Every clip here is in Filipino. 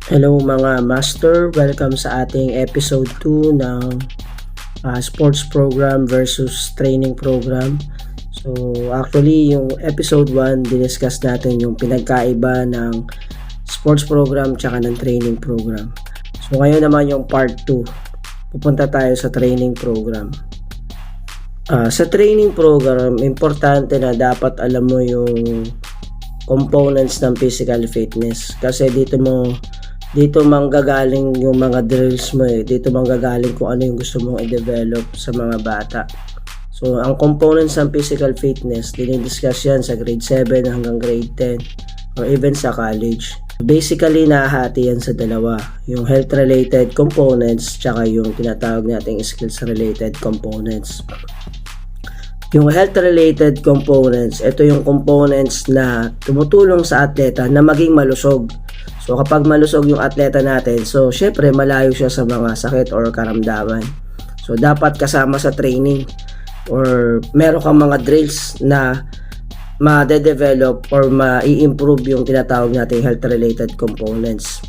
Hello mga master, welcome sa ating episode 2 ng sports program versus training program. So actually yung episode 1 diniscuss natin yung pinagkaiba ng sports program tsaka ng training program. So ngayon naman yung part 2, pupunta tayo sa training program. Sa training program, importante na dapat alam mo yung components ng physical fitness kasi dito manggagaling yung mga drills mo dito manggagaling kung ano yung gusto mong i-develop sa mga bata. So ang components ng physical fitness dinidiscuss yan sa grade 7 hanggang grade 10 or even sa college. Basically nahahati yan sa dalawa, yung health related components tsaka yung tinatawag nating skills related components. Yung health related components, ito yung components na tumutulong sa atleta na maging malusog. So kapag malusog yung atleta natin, so syempre malayo siya sa mga sakit or karamdaman. So dapat kasama sa training or meron kang mga drills na ma-develop or ma-i-improve yung tinatawag nating health related components.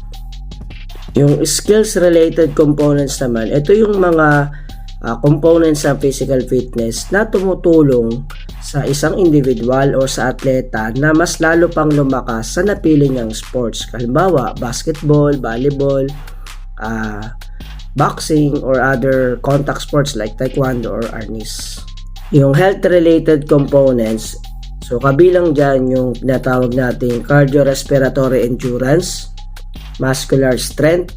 Yung skills related components naman, ito yung mga components ng physical fitness na tumutulong sa isang individual o sa atleta na mas lalo pang lumakas sa napili niyang sports. Halimbawa, basketball, volleyball, boxing, or other contact sports like taekwondo or arnis. Yung health-related components, so kabilang dyan yung tinatawag nating cardiorespiratory endurance, muscular strength,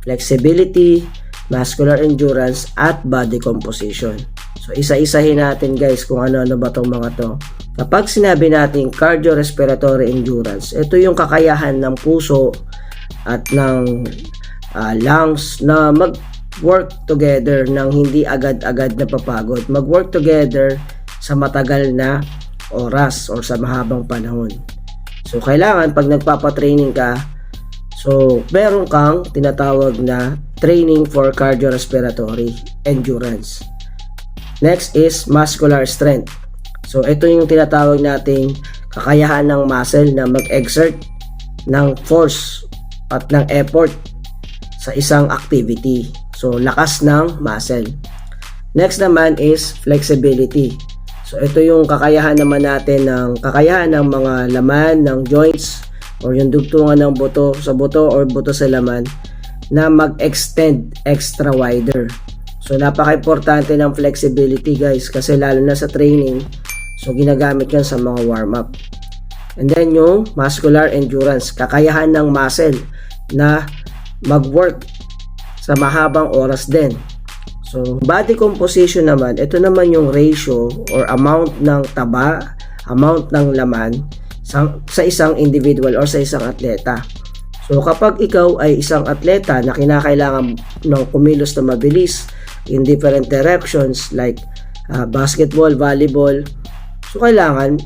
flexibility, muscular endurance, at body composition. So isa-isahin natin guys kung ano-ano ba itong mga to. Kapag sinabi natin cardiorespiratory endurance, ito yung kakayahan ng puso at ng lungs na mag-work together ng hindi agad-agad napapagod. Mag-work together sa matagal na oras or sa mahabang panahon. So kailangan pag nagpapatraining ka, so meron kang tinatawag na training for cardiorespiratory endurance. Next is muscular strength. So ito yung tinatawag nating kakayahan ng muscle na mag-exert ng force at ng effort sa isang activity. So lakas ng muscle. Next naman is flexibility. So ito yung kakayahan naman natin ng mga laman ng joints or yung dugtungan ng buto sa buto or buto sa laman na mag-extend extra wider. So napaka-importante ng flexibility guys kasi lalo na sa training, so ginagamit yan sa mga warm-up. And then yung muscular endurance, kakayahan ng muscle na mag-work sa mahabang oras din. So body composition naman, ito naman yung ratio or amount ng taba, amount ng laman sa isang individual or sa isang atleta. So kapag ikaw ay isang atleta na kinakailangan ng kumilos na mabilis in different directions like basketball, volleyball, so kailangan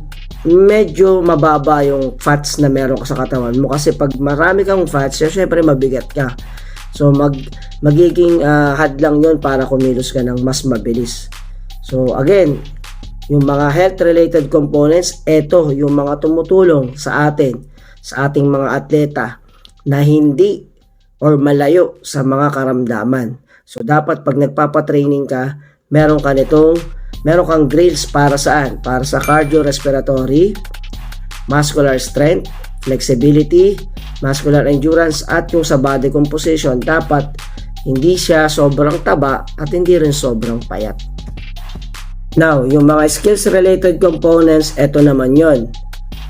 medyo mababa yung fats na meron ka sa katawan mo kasi pag marami kang fats, syempre mabigat ka. So magiging hadlang yon para kumilos ka ng mas mabilis. So again, yung mga health related components, ito yung mga tumutulong sa atin, sa ating mga atleta na hindi or malayo sa mga karamdaman. So dapat pag nagpapatraining ka, meron kang drills para saan? Para sa cardiorespiratory, muscular strength, flexibility, muscular endurance, at yung sa body composition, dapat hindi siya sobrang taba at hindi rin sobrang payat. Now, yung mga skills related components, eto naman yon: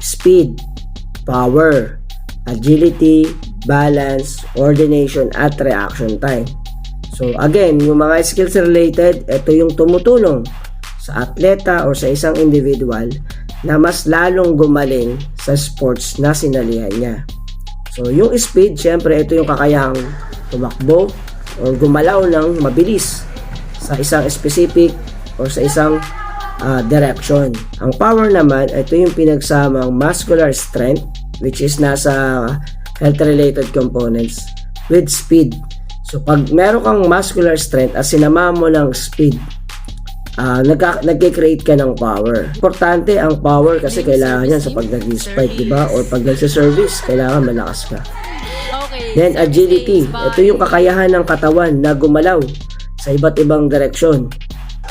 speed, power, agility, balance, coordination, at reaction time. So again, yung mga skills related, ito yung tumutulong sa atleta or sa isang individual na mas lalong gumaling sa sports na sinalihan niya. So yung speed, syempre ito yung kakayahang tumakbo or gumalaw ng mabilis sa isang specific or sa isang direction. Ang power naman, ito yung pinagsamang muscular strength, which is nasa health related components, with speed. So pag meron kang muscular strength at sinama mo ng speed, nagke-create ka ng power. Importante ang power kasi kailangan yan sa pag nag-spike, diba? Or pag nagsa-service, kailangan malakas ka. Then agility, ito yung kakayahan ng katawan na gumalaw sa iba't ibang direksyon.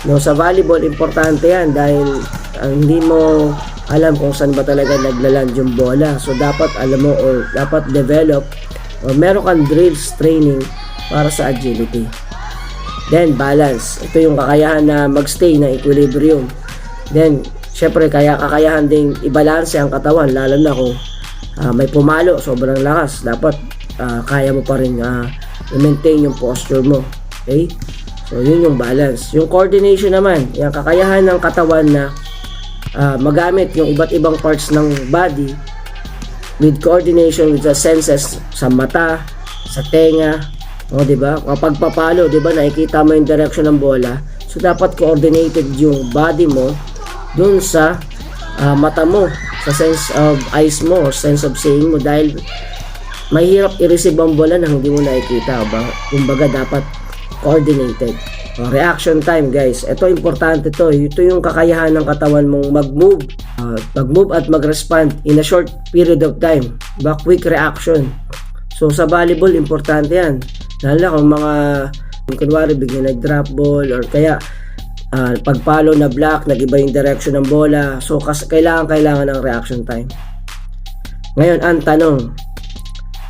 No, sa volleyball, importante yan dahil hindi mo alam kung saan ba talaga naglaland yung bola. So dapat alam mo or dapat develop or meron kang drills training para sa agility. Then balance, ito yung kakayahan na magstay ng equilibrium. Then syempre kakayahan ding ibalanse ang katawan, lalo na kung may pumalo, sobrang lakas. Dapat kaya mo pa rin i-maintain yung posture mo. Okay? So yun yung balance. Yung coordination naman, yung kakayahan ng katawan na magamit yung iba't ibang parts ng body with coordination with the senses, sa mata, sa tenga, o di ba? Kapag papalo, di ba, nakikita mo yung direction ng bola. So dapat coordinated yung body mo dun sa mata mo, sa sense of eyes mo or sense of seeing mo, dahil mahirap i-receive ang bola na hindi mo nakikita, ba? Kumbaga dapat coordinated. Reaction time, guys, ito importante to. Ito yung kakayahan ng katawan mong mag-move at mag-respond in a short period of time, ba? Quick reaction. So sa volleyball, importante yan, lalo na kung mga kunwari bigla nag-drop ball or kaya pag-follow na block, nag-iba yung direction ng bola. So kailangan ng reaction time. Ngayon ang tanong,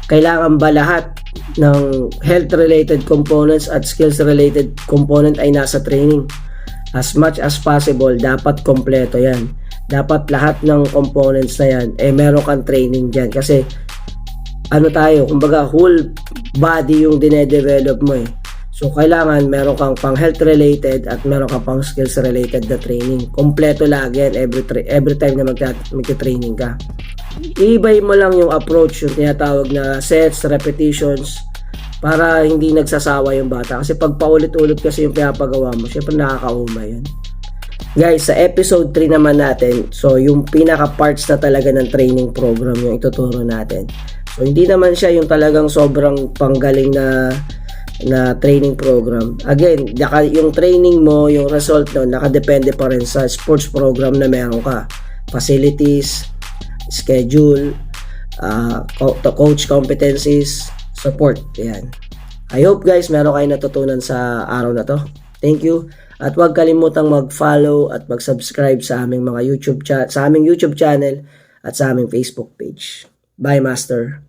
kailangan ba lahat ng health-related components at skills-related component ay nasa training? As much as possible, dapat kompleto yan. Dapat lahat ng components na yan, meron kang training dyan. Kasi, kumbaga, whole body yung dinedevelop mo eh. So, kailangan meron kang pang health-related at meron kang pang skills-related na training. Kompleto lagi yan every time na magta-training ka. Iibay mo lang yung approach, yung tinatawag na sets, repetitions, para hindi nagsasawa yung bata. Kasi pag paulit-ulit kasi yung pinapagawa mo, syempre nakakauma yun. Guys, sa episode 3 naman natin, so yung pinaka-parts na talaga ng training program yung ituturo natin. So hindi naman siya yung talagang sobrang panggaling na training program. Again, yung training mo, yung result nun, nakadepende pa rin sa sports program na meron ka. Facilities, schedule, coach competencies, support. Yan. I hope guys meron kayo natutunan sa araw na to. Thank you. At huwag kalimutang mag-follow at mag-subscribe sa aming mga sa aming YouTube channel at sa aming Facebook page. Bye, Master.